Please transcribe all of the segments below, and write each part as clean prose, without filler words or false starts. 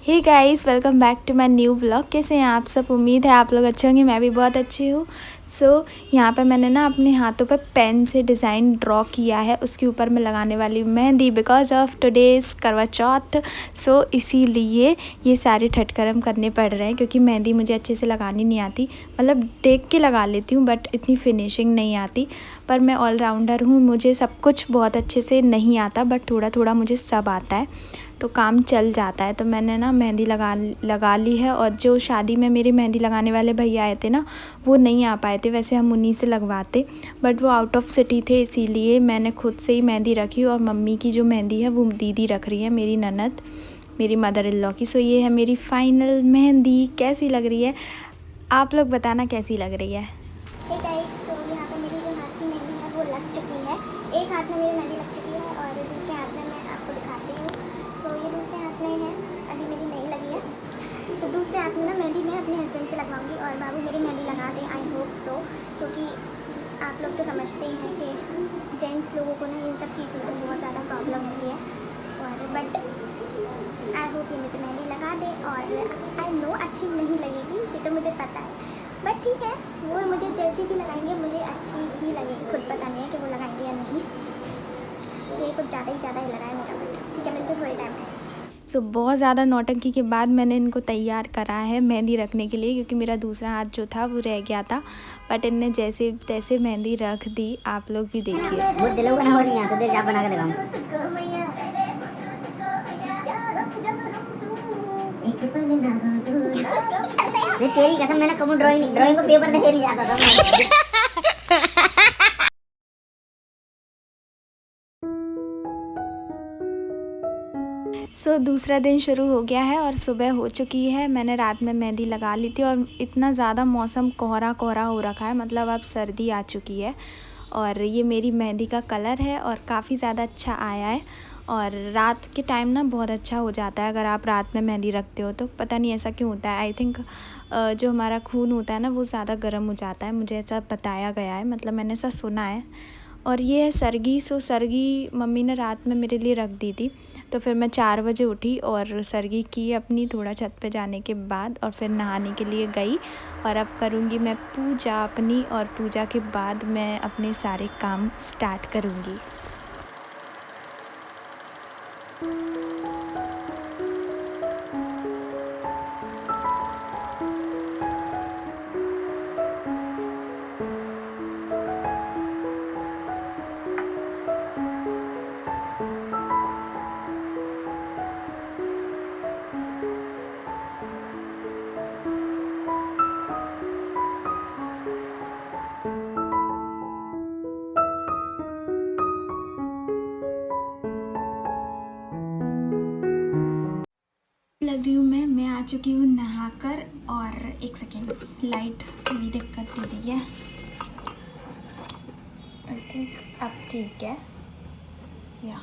Hey guys, welcome back to my new blog. कैसे हैं आप सब? उम्मीद है आप लोग अच्छे होंगे। मैं भी बहुत अच्छी हूँ। यहाँ पे मैंने ना अपने हाथों पे पेन से डिज़ाइन ड्रॉ किया है। उसके ऊपर मैं लगाने वाली हूँ मेहंदी बिकॉज ऑफ टुडेज़ करवा चौथ। इसीलिए ये सारे ठटकरम करने पड़ रहे हैं क्योंकि मेहंदी मुझे अच्छे से लगानी नहीं आती। मतलब देख के लगा लेती हूँ बट इतनी फिनिशिंग नहीं आती। पर मैं ऑलराउंडर हूँ, मुझे सब कुछ बहुत अच्छे से नहीं आता बट थोड़ा थोड़ा मुझे सब आता है, तो काम चल जाता है। तो मैंने ना मेहंदी लगा ली है। और जो शादी में मेरी मेहंदी लगाने वाले भैया आए थे ना, वो नहीं आ पाए थे। वैसे हम उन्हीं से लगवाते बट वो आउट ऑफ सिटी थे, इसीलिए मैंने खुद से ही मेहंदी रखी। और मम्मी की जो मेहंदी है वो दीदी रख रही है, मेरी ननद, मेरी मदर इन लॉ की। ये है मेरी फाइनल मेहंदी। कैसी लग रही है आप लोग बताना, कैसी लग रही है? यहाँ पे मेरी जो हाथ की मेहंदी है वो लग चुकी है। एक हाथ में मेरी मेहंदी लग चुकी है और दूसरे हाथ में मैं आपको दिखाती हूँ। ये दूसरे हाथ में है, अभी मेरी नहीं लगी है। तो दूसरे हाथ में ना मेहंदी मैं अपने हस्बैंड से लगवाऊंगी और बाबू मेरी मेहंदी लगा दें, आई होप सो। क्योंकि आप लोग तो समझते ही हैं कि जेंट्स लोगों को ना इन सब चीज़ों से बहुत ज़्यादा प्रॉब्लम होती है। और बट आई होप ये मुझे मेहंदी लगा दे। और आई नो अच्छी नहीं लगेगी, ये तो मुझे पता है, बट ठीक है, वो मुझे जैसी भी लगाएंगे मुझे अच्छी ही लगेगी। खुद पता नहीं है कि वो लगाएंगे या नहीं। ये कुछ ज़्यादा ही लगा है मेरा, बट ठीक है, मिलते थोड़े टाइम में। बहुत ज़्यादा नौटंकी के बाद मैंने इनको तैयार करा है मेहंदी रखने के लिए, क्योंकि मेरा दूसरा हाथ जो था वो रह गया था। बट इनने जैसे तैसे मेहंदी रख दी। आप लोग भी देखिए। वो दिलों का ना हो नहीं आता, देख आप बना के लगाऊं। तेरी कसम, मैंने कभी ड्राइंग को पेपर नहीं जाता था। दूसरा दिन शुरू हो गया है और सुबह हो चुकी है। मैंने रात में मेहंदी लगा ली थी और इतना ज़्यादा मौसम कोहरा कोहरा हो रखा है, मतलब अब सर्दी आ चुकी है। और ये मेरी मेहंदी का कलर है और काफ़ी ज़्यादा अच्छा आया है। और रात के टाइम ना बहुत अच्छा हो जाता है अगर आप रात में मेहंदी रखते हो तो। पता नहीं ऐसा क्यों होता है, आई थिंक जो हमारा खून होता है ना वो ज़्यादा गर्म हो जाता है, मुझे ऐसा बताया गया है, मतलब मैंने ऐसा सुना है। और ये है सरगी। सरगी मम्मी ने रात में मेरे लिए रख दी थी। तो फिर मैं 4 बजे उठी और सरगी की अपनी, थोड़ा छत पे जाने के बाद, और फिर नहाने के लिए गई। और अब करूँगी मैं पूजा अपनी, और पूजा के बाद मैं अपने सारे काम स्टार्ट करूँगी। लग रही हूँ मैं आ चुकी हूँ नहाकर। और एक सेकेंड, लाइट थोड़ी दिक्कत दे रही है। आई थिंक अब ठीक है या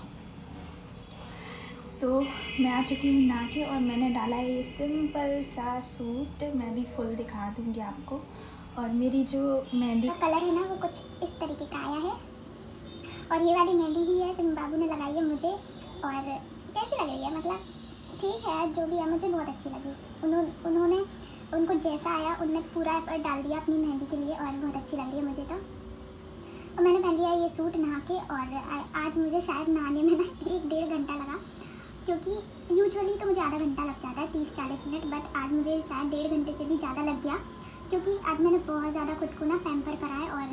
मैं आ चुकी हूँ नहा के। और मैंने डाला है ये सिंपल सा सूट, मैं भी फुल दिखा दूँगी आपको। और मेरी जो मेहंदी कलर है ना वो कुछ इस तरीके का आया है। और ये वाली मेहंदी ही है जो बाबू ने लगाई है मुझे। और कैसी लग रही है, मतलब ठीक है, जो भी है, मुझे बहुत अच्छी लगी। उन्होंने उनको जैसा आया उनने पूरा एफर्ट डाल दिया अपनी मेहंदी के लिए, और बहुत अच्छी लग रही है मुझे तो। और मैंने पहन लिया ये सूट नहा के। और आज मुझे शायद नहाने में ना 1-1.5 घंटा लगा, क्योंकि यूजुअली तो मुझे आधा घंटा लग जाता है, 30-40 मिनट, बट आज मुझे शायद 1.5 घंटे से भी ज़्यादा लग गया। क्योंकि आज मैंने बहुत ज़्यादा खुद को ना पैम्पर करा है और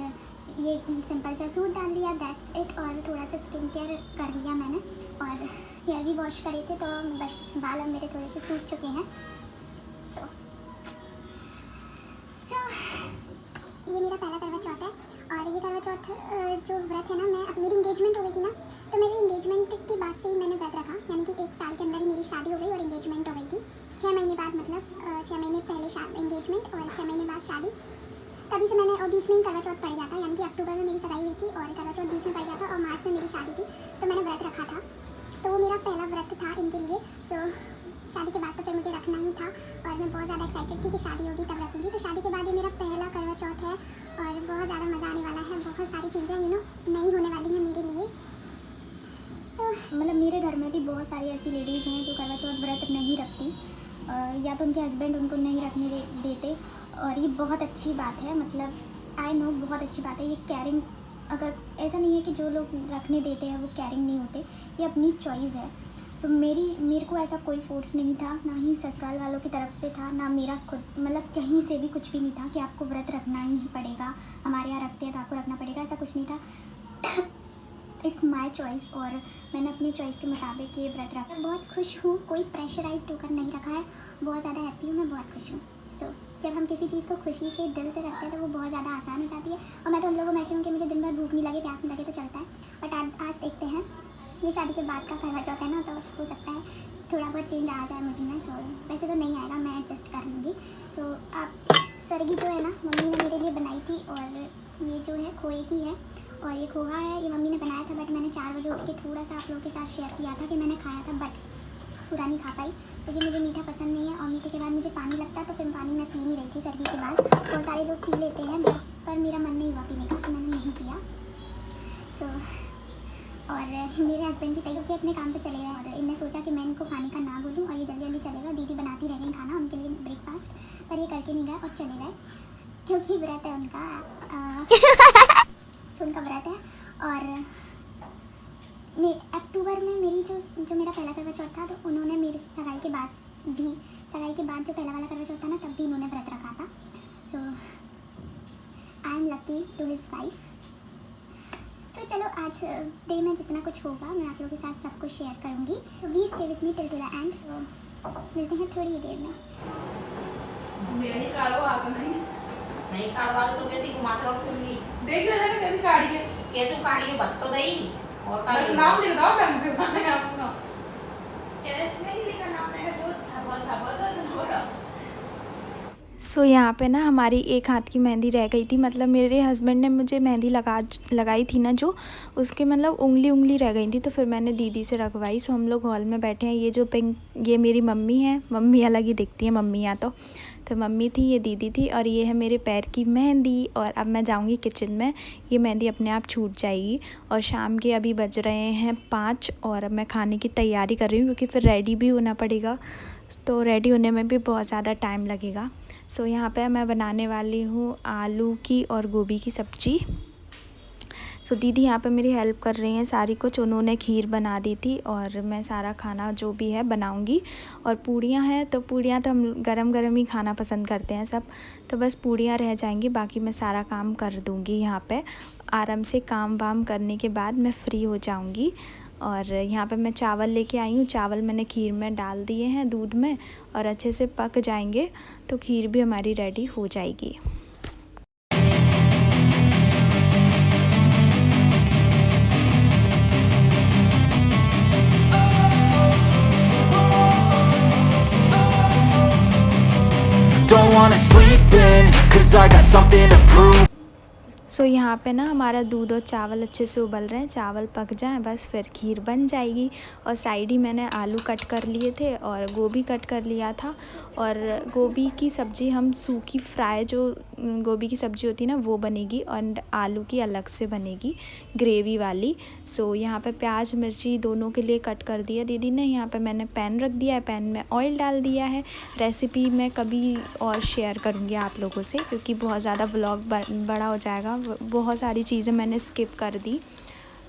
ये सिंपल सा सूट डाल दिया, दैट्स इट। और थोड़ा सा स्किन केयर कर लिया मैंने, और हेयर भी वॉश करे थे, तो बस बाल अब मेरे थोड़े से सूख चुके हैं। सो ये मेरा पहला करवा चौथ है। और ये करवा चौथ जो व्रत है ना, मेरी इंगेजमेंट हो गई थी ना, तो मेरी इंगेजमेंट के बाद से ही मैंने व्रत रखा। यानी कि 1 साल के अंदर ही मेरी शादी हो गई और इंगेजमेंट हो गई थी। 6 महीने बाद, मतलब 6 महीने पहले इंगेजमेंट और 6 महीने बाद शादी। तभी से मैंने, और बीच में ही करवा चौथ पड़ गया था, यानी कि अक्टूबर में मेरी सगाई हुई थी और करवा चौथ बीच में पड़ गया था, और मार्च में मेरी शादी थी। तो मैंने व्रत रखा था, तो वो मेरा पहला व्रत था इनके लिए। शादी के बाद तो फिर मुझे रखना ही था, और मैं बहुत ज़्यादा एक्साइटेड थी कि शादी होगी तब रखूँगी। तो शादी के बाद ये मेरा पहला करवा चौथ है और बहुत ज़्यादा मज़ा आने वाला है। बहुत सारी चीज़ें नई होने वाली हैं मेरे लिए। तो मतलब मेरे घर में भी बहुत सारी ऐसी लेडीज़ हैं जो करवा चौथ व्रत नहीं रखती, या तो उनके हस्बैंड उनको नहीं रखने देते। और ये बहुत अच्छी बात है, मतलब आई नो बहुत अच्छी बात है ये केयरिंग। अगर ऐसा नहीं है कि जो लोग रखने देते हैं वो केयरिंग नहीं होते, ये अपनी चॉइस है। सो मेरे को ऐसा कोई फोर्स नहीं था, ना ही ससुराल वालों की तरफ से था, ना मेरा खुद, मतलब कहीं से भी कुछ भी नहीं था कि आपको व्रत रखना ही पड़ेगा, हमारे यहाँ रखते हैं तो आपको रखना पड़ेगा, ऐसा कुछ नहीं था। इट्स माई चॉइस और मैंने अपनी चॉइस के मुताबिक ये व्रत रखा। बहुत खुश हूँ, कोई प्रेशराइज होकर नहीं रखा है, बहुत ज़्यादा हैप्पी हूँ, मैं बहुत खुश हूँ। सो जब हम किसी चीज़ को खुशी से दिल से करते हैं तो वो बहुत ज़्यादा आसान हो जाती है। और मैं तो उन लोगों में ऐसी हूँ कि मुझे दिन भर भूख नहीं लगे, प्यास नहीं लगे तो चलता है। बट आज देखते हैं, ये शादी के बाद का करवा चौथ है ना, तो हो सकता है थोड़ा बहुत चेंज आ जाए मुझ में। सो वैसे तो नहीं आएगा, मैं एडजस्ट कर लूँगी। सो आप सरगी जो है ना मम्मी ने मेरे लिए बनाई थी, और ये जो है खोए की है, और ये खोहा है, ये मम्मी ने बनाया था। बट मैंने 4 बजे उठ के थोड़ा सा आप लोगों के साथ शेयर किया था कि मैंने खाया था, बट पूरा नहीं खा पाई क्योंकि मुझे मीठा पसंद नहीं है, और मीठे के बाद मुझे पानी लगता है, तो फिर पानी मैं पी नहीं रही थी सरगी के बाद। बहुत सारे लोग पी लेते हैं पर मेरा मन नहीं हुआ पीने का, तो मैंने नहीं पिया। सो और मेरे हस्बैंड भी तैयार होकर अपने काम पे चले गए, और इन्हें सोचा कि मैं इनको खाने का ना बोलूँ और ये जल्दी जल्दी चले गए। दीदी बनाती रह गई खाना उनके लिए ब्रेकफास्ट, पर ये करके नहीं गए और चले गए क्योंकि व्रत है उनका। तो उनका व्रत है। और अक्टूबर में मेरी जो मेरा पहला करवा चौथ था, तो उन्होंने मेरे सगाई के बाद जो पहला वाला करवा चौथ था ना, तब भी उन्होंने व्रत रखा था। So I am lucky to his wife. So चलो आज डे में जितना कुछ होगा मैं आप लोगों के साथ सब कुछ शेयर करूँगी। तो please stay with me till two the end. मिलते हैं थोड़ी देर में। नहीं काढवा तो कहती मात्र खुली देख लो जरा कैसे काढ़ी है। के तू काढ़ी है बत तो दई और का बस नाम लिख दो ढंग से मैंने अपना। इसमें ही लिखा नाम मैंने जो छापा तो थोड़ा। सो यहाँ पे ना हमारी एक हाथ की मेहंदी रह गई थी, मतलब मेरे हस्बैंड ने मुझे मेहंदी लगाई थी ना, जो उसके मतलब उंगली रह गई थी, तो फिर मैंने दीदी से रखवाई। सो हम लोग हॉल में बैठे हैं। ये जो पिंक, ये मेरी मम्मी है, मम्मी अलग ही दिखती है मम्मी यहाँ तो मम्मी थी, ये दीदी थी, और ये है मेरे पैर की मेहंदी। और अब मैं जाऊँगी किचन में, ये मेहंदी अपने आप छूट जाएगी। और शाम के अभी बज रहे हैं 5, और अब मैं खाने की तैयारी कर रही हूँ क्योंकि फिर रेडी भी होना पड़ेगा, तो रेडी होने में भी बहुत ज़्यादा टाइम लगेगा। सो यहाँ पे मैं बनाने वाली हूँ आलू की और गोभी की सब्ज़ी। सो दीदी यहाँ पे मेरी हेल्प कर रही हैं सारी कुछ, उन्होंने खीर बना दी थी और मैं सारा खाना जो भी है बनाऊँगी। और पूड़ियाँ हैं, तो पूड़ियाँ तो हम गरम गरम ही खाना पसंद करते हैं सब, तो बस पूड़ियाँ रह जाएंगी, बाकी मैं सारा काम कर दूँगी। यहाँ पे आराम से काम वाम करने के बाद मैं फ्री हो जाऊँगी। और यहाँ पे मैं चावल लेके आई हूँ, चावल मैंने खीर में डाल दिए हैं दूध में, और अच्छे से पक जाएंगे तो खीर भी हमारी रेडी हो जाएगी। Don't wanna sleep in, 'cause I got something to prove. सो यहाँ पे ना हमारा दूध और चावल अच्छे से उबल रहे हैं, चावल पक जाएं बस फिर खीर बन जाएगी। और साइड ही मैंने आलू कट कर लिए थे और गोभी कट कर लिया था। और गोभी की सब्ज़ी हम सूखी फ्राई, जो गोभी की सब्ज़ी होती है ना, वो बनेगी, और आलू की अलग से बनेगी ग्रेवी वाली। सो यहाँ पे प्याज मिर्ची दोनों के लिए कट कर दिया दीदी ने। यहाँ पे मैंने पैन रख दिया है, पैन में ऑयल डाल दिया है। रेसिपी मैं कभी और शेयर करूँगी आप लोगों से, क्योंकि बहुत ज़्यादा व्लॉग बड़ा हो जाएगा, बहुत सारी चीज़ें मैंने स्किप कर दी,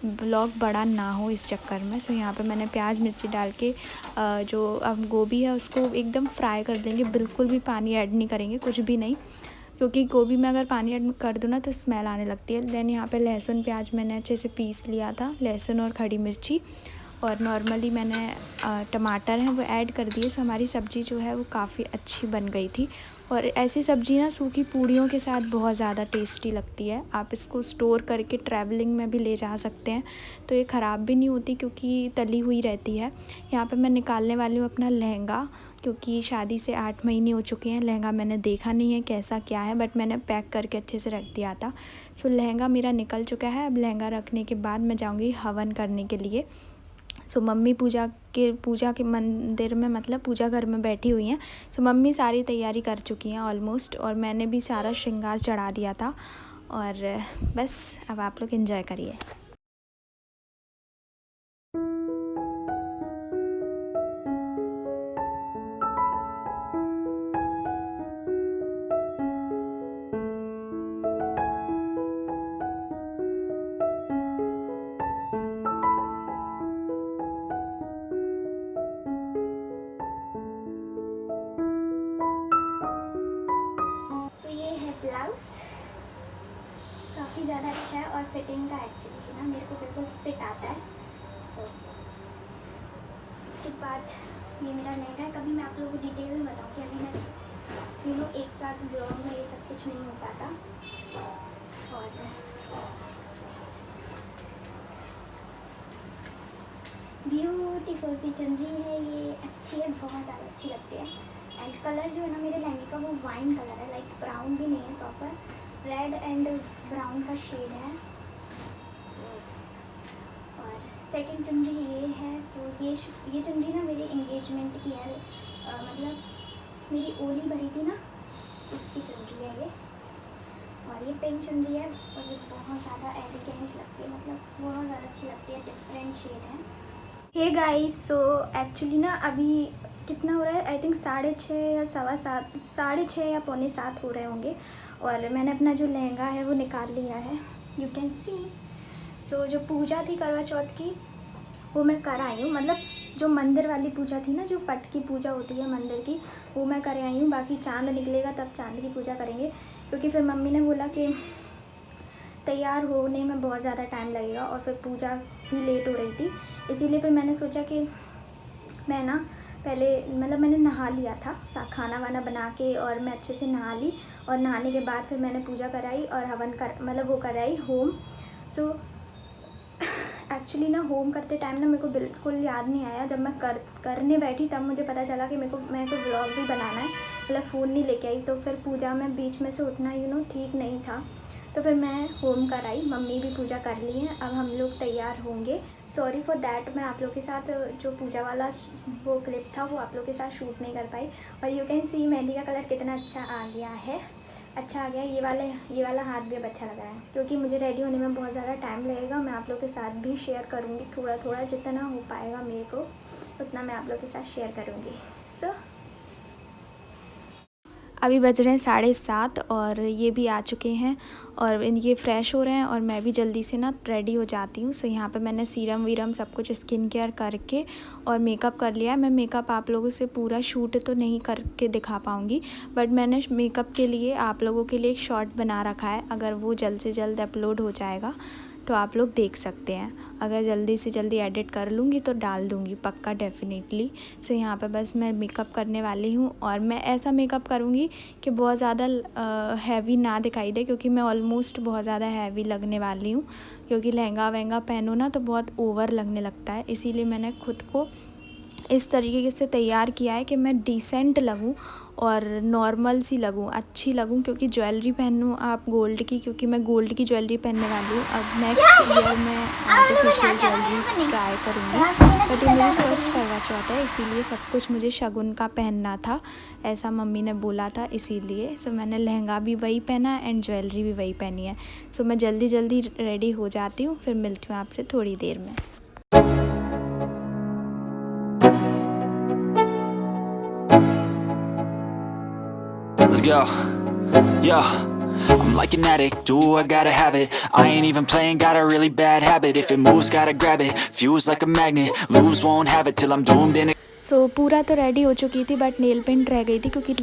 ब्लॉग बड़ा ना हो इस चक्कर में। सो यहाँ पे मैंने प्याज मिर्ची डाल के जो अब गोभी है उसको एकदम फ्राई कर देंगे, बिल्कुल भी पानी ऐड नहीं करेंगे, कुछ भी नहीं, क्योंकि गोभी में अगर पानी ऐड कर दो ना तो स्मेल आने लगती है। देन यहाँ पे लहसुन प्याज मैंने अच्छे से पीस लिया था, लहसुन और खड़ी मिर्ची, और नॉर्मली मैंने टमाटर हैं वो ऐड कर दिए। सो हमारी सब्ज़ी जो है वो काफ़ी अच्छी बन गई थी। और ऐसी सब्ज़ी ना सूखी पूड़ियों के साथ बहुत ज़्यादा टेस्टी लगती है। आप इसको स्टोर करके ट्रैवलिंग में भी ले जा सकते हैं, तो ये ख़राब भी नहीं होती क्योंकि तली हुई रहती है। यहाँ पे मैं निकालने वाली हूँ अपना लहंगा, क्योंकि शादी से 8 महीने हो चुके हैं। लहंगा मैंने देखा नहीं है कैसा क्या है, बट मैंने पैक करके अच्छे से रख दिया था। सो लहंगा मेरा निकल चुका है। अब लहंगा रखने के बाद मैं जाऊँगी हवन करने के लिए। सो मम्मी पूजा के मंदिर में, मतलब पूजा घर में बैठी हुई हैं। सो मम्मी सारी तैयारी कर चुकी हैं ऑलमोस्ट, और मैंने भी सारा श्रृंगार चढ़ा दिया था। और बस अब आप लोग एंजॉय करिए। ज़्यादा अच्छा है और फिटिंग का एक्चुअली ना मेरे को बिल्कुल फिट आता है। सो उसके बाद ये मेरा लहंगा है। कभी मैं आप लोगों को डिटेल में बताऊँगी, अभी मैं एक साथ ब्लॉग में ये सब कुछ नहीं हो पाता। और ब्यूटीफुल सी चुनरी है ये, अच्छी है, बहुत ज़्यादा अच्छी लगती है। एंड कलर जो है ना मेरे लहंगे का वो वाइन कलर है, लाइक ब्राउन भी नहीं है, प्रॉपर रेड एंड ब्राउन का शेड है। और सेकंड चुनरी ये है। ये चुनरी ना मेरे एंगेजमेंट की है, मतलब मेरी ओली भरी थी ना, उसकी चुनरी है ये। और ये पिंक चुनरी है और ये बहुत ज़्यादा एलिगेंट लगती है, मतलब बहुत ज़्यादा अच्छी लगती है, डिफरेंट शेड है। हे गाइस, सो एक्चुअली ना अभी कितना हो रहा है, आई थिंक 6:30 या 7:15, 6:30 या 6:45 हो रहे होंगे। और मैंने अपना जो लहंगा है वो निकाल लिया है, यू कैन सी। सो जो पूजा थी करवा चौथ की वो मैं कर आई हूँ, मतलब जो मंदिर वाली पूजा थी ना, जो पट की पूजा होती है मंदिर की, वो मैं कर आई हूँ। बाकी चांद निकलेगा तब चांद की पूजा करेंगे, क्योंकि फिर मम्मी ने बोला कि तैयार होने में बहुत ज़्यादा टाइम लगेगा और फिर पूजा भी लेट हो रही थी। इसीलिए फिर मैंने सोचा कि मैं ना पहले, मतलब मैंने नहा लिया था, खाना वाना बना के, और मैं अच्छे से नहा ली। और नहाने के बाद फिर मैंने पूजा कराई और हवन कर, मतलब वो कराई होम। सो एक्चुअली ना होम करते टाइम ना मेरे को बिल्कुल याद नहीं आया। जब मैं करने बैठी तब मुझे पता चला कि मेरे को व्लॉग भी बनाना है, मतलब फ़ोन नहीं लेके आई। तो फिर पूजा में बीच में से उठना ठीक नहीं था, तो फिर मैं होम कराई। मम्मी भी पूजा कर ली है, अब हम लोग तैयार होंगे। सॉरी फॉर दैट, मैं आप लोग के साथ जो पूजा वाला वो क्लिप था वो आप लोग के साथ शूट नहीं कर पाई। और यू कैन सी मेहंदी का कलर कितना अच्छा आ गया है, अच्छा आ गया। ये वाला हाथ भी अब अच्छा लग रहा है, क्योंकि मुझे रेडी होने में बहुत ज़्यादा टाइम लगेगा। मैं आप लोग के साथ भी शेयर करूँगी थोड़ा थोड़ा, जितना हो पाएगा मेरे को उतना मैं आप लोग के साथ शेयर करूँगी। सो अभी बज रहे हैं 7:30 और ये भी आ चुके हैं और ये फ़्रेश हो रहे हैं और मैं भी जल्दी से ना रेडी हो जाती हूँ। सो यहाँ पे मैंने सीरम वीरम सब कुछ स्किन केयर करके और मेकअप कर लिया है। मैं मेकअप आप लोगों से पूरा शूट तो नहीं करके दिखा पाऊँगी, बट मैंने मेकअप के लिए आप लोगों के लिए एक शॉर्ट बना रखा है। अगर वो जल्द से जल्द अपलोड हो जाएगा तो आप लोग देख सकते हैं। अगर जल्दी से जल्दी एडिट कर लूँगी तो डाल दूँगी पक्का, डेफिनेटली। सो यहाँ पे बस मैं मेकअप करने वाली हूँ और मैं ऐसा मेकअप करूँगी कि बहुत ज़्यादा हैवी ना दिखाई दे, क्योंकि मैं ऑलमोस्ट बहुत ज़्यादा हैवी लगने वाली हूँ। क्योंकि लहंगा वहंगा पहनो ना तो बहुत ओवर लगने लगता है, इसीलिए मैंने खुद को इस तरीके से तैयार किया है कि मैं डिसेंट लगूं और नॉर्मल सी लगूं, अच्छी लगूं। क्योंकि ज्वेलरी पहनूं आप गोल्ड की, क्योंकि मैं गोल्ड की ज्वेलरी पहनने वाली हूँ। अब नेक्स्ट ईयर मैं आर्टिफिशियल ज्वेलरीज ट्राई करूँगी, बट ये मेरी फर्स्ट करवा चौथ है, इसीलिए सब कुछ मुझे शगुन का पहनना था, ऐसा मम्मी ने बोला था, इसीलिए। सो मैंने लहंगा भी वही पहना एंड ज्वेलरी भी वही पहनी है। सो मैं जल्दी जल्दी रेडी हो जाती हूँ, फिर मिलती हूँ आपसे थोड़ी देर में। Let's go, yo. I'm like an addict, do I gotta have it. I ain't even playing, got a really bad habit. If it moves, gotta grab it, fuse like a magnet. Lose, won't have it till I'm doomed in it. सो पूरा तो ready हो चुकी थी, but nail paint रह गई थी, क्योंकि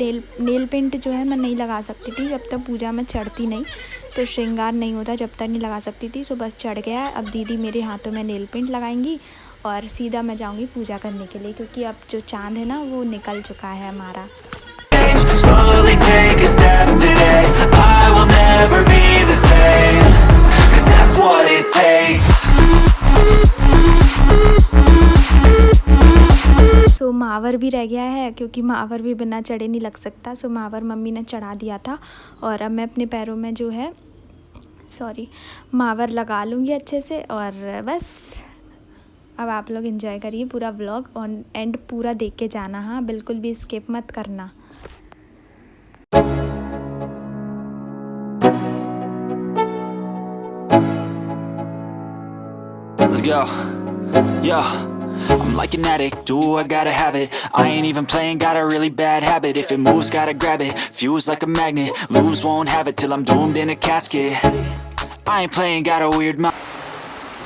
nail paint जो है मैं नहीं लगा सकती थी जब तक पूजा में चढ़ती नहीं, तो श्रृंगार नहीं होता जब तक नहीं लगा सकती थी। सो बस चढ़ गया है। अब दीदी मेरे हाथों में नेल पेंट लगाएंगी और सीधा मैं जाऊंगी पूजा करने के लिए, क्योंकि अब जो चांद है ना वो निकल चुका है हमारा। Slowly take a step today. I will never be the same, 'cause that's what it takes. सो मावर भी रह गया है, क्योंकि मावर भी बिना चढ़े नहीं लग सकता। सो मावर मम्मी ने चढ़ा दिया था और अब मैं अपने पैरों में जो है मावर लगा लूँगी अच्छे से। और बस अब आप लोग एंजॉय करिए पूरा व्लॉग, ऑन एंड पूरा देख के जाना, हाँ, बिल्कुल भी स्किप मत करना। Let's go, yo. I'm like an addict, do I gotta have it. I ain't even playing, got a really bad habit. If it moves, gotta grab it, fuse like a magnet. Lose, won't have it till I'm doomed in a casket. I ain't playing, got a weird mind.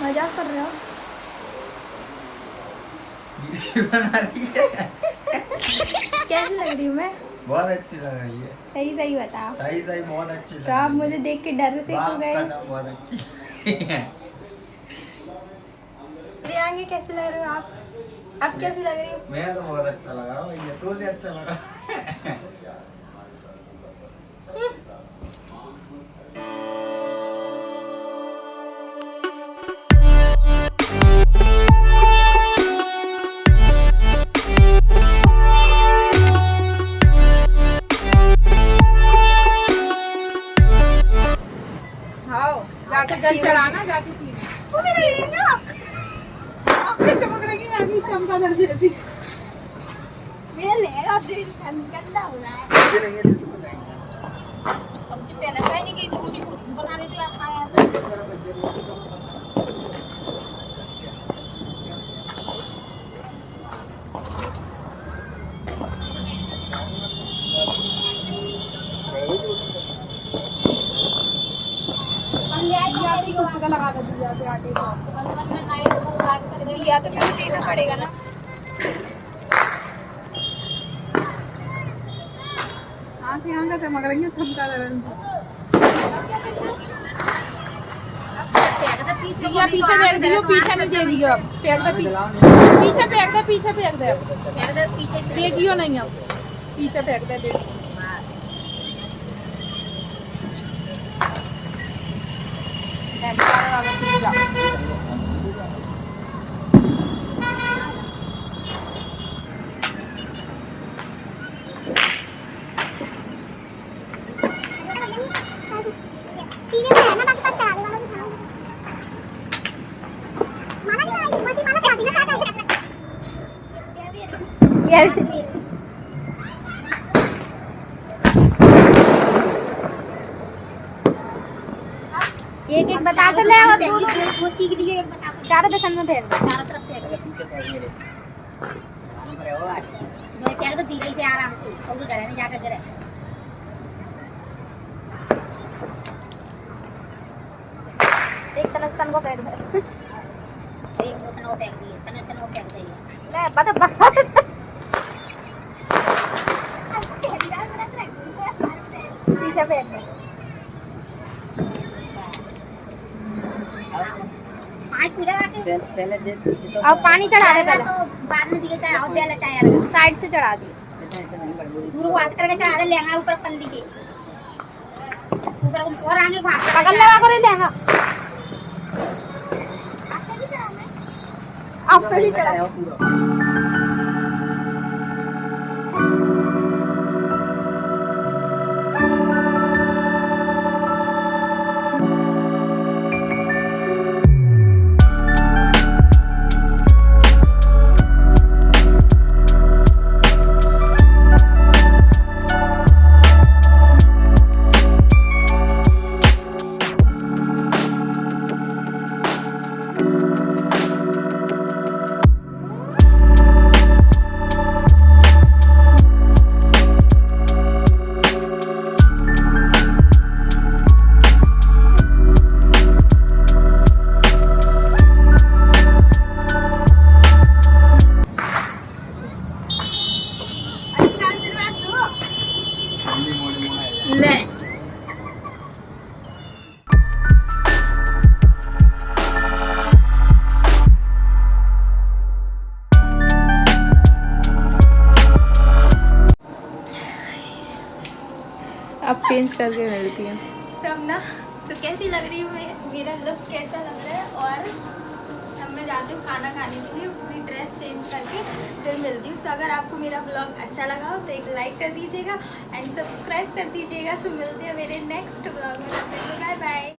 मजाक कर रहे हो? बना रही है। कैसी लग रही हूँ मैं? बहुत अच्छी लग रही है। सही सही बताओ। सही सही बहुत अच्छी लग तो आप रही है। मुझे देख के डर से क्यों गए? बहुत अच्छी है। प्रियांगे कैसे लग रहे हो आप? अब कैसी लग रही हो? मैं तो बहुत अच्छा लग रहा हूँ, ये तो से अच्छा लग रहा है। जाके जल चढ़ाना, जाके पीना। चमक रही है अभी, चमका दर्द जैसी। मेरा लेगा फिर गंदा हो रहा है। अब पहले कहने की रोटी बना रही थी आप खाया। लगा दे आटे को। लिया तो मुझे देना पड़ेगा ना। आँखें यहाँ का चमक रही है, चमका दर्द। दिया पीछे फेंक दियो, पीछे नहीं दे दियो अब। फेंक दे पीछे फेंक दे, पीछे फेंक दे अब। दे दियो नहीं अब, पीछे फेंक दे। एक एक बता तो ले, और दो सीख दिए। एक बता, चारों दर्शन में फेंक दो, चारों तरफ फेंक दो। जो फेंक दो धीरे से, आराम से। और घर में जाकर गिरे। एक तन को फेंक दे। एक दो तन को फेंक दिए, तन को फेंक दिए। ले बता पीछे फेंक दे। पहले अब पानी चढ़ा दे, पहले बाद में दिखे चाहे दे ले, चाहे साइड से चढ़ा दी। दूर हाथ करके चढ़ा दे, लहंगा ऊपर फंदी के ऊपर और आगे पकड़ लगा कर लहंगा। आपका भी चढ़ा। अब चेंज करके मिलती है सब ना। तो कैसी लग रही हूँ मैं, मेरा लुक कैसा लग रहा है? और अब मैं जाती हूँ खाना खाने के लिए, पूरी ड्रेस चेंज करके फिर मिलती हूँ। सो अगर आपको मेरा ब्लॉग अच्छा लगा हो तो एक लाइक कर दीजिएगा एंड सब्सक्राइब कर दीजिएगा। सो मिलते हैं मेरे नेक्स्ट ब्लॉग में। Bye bye.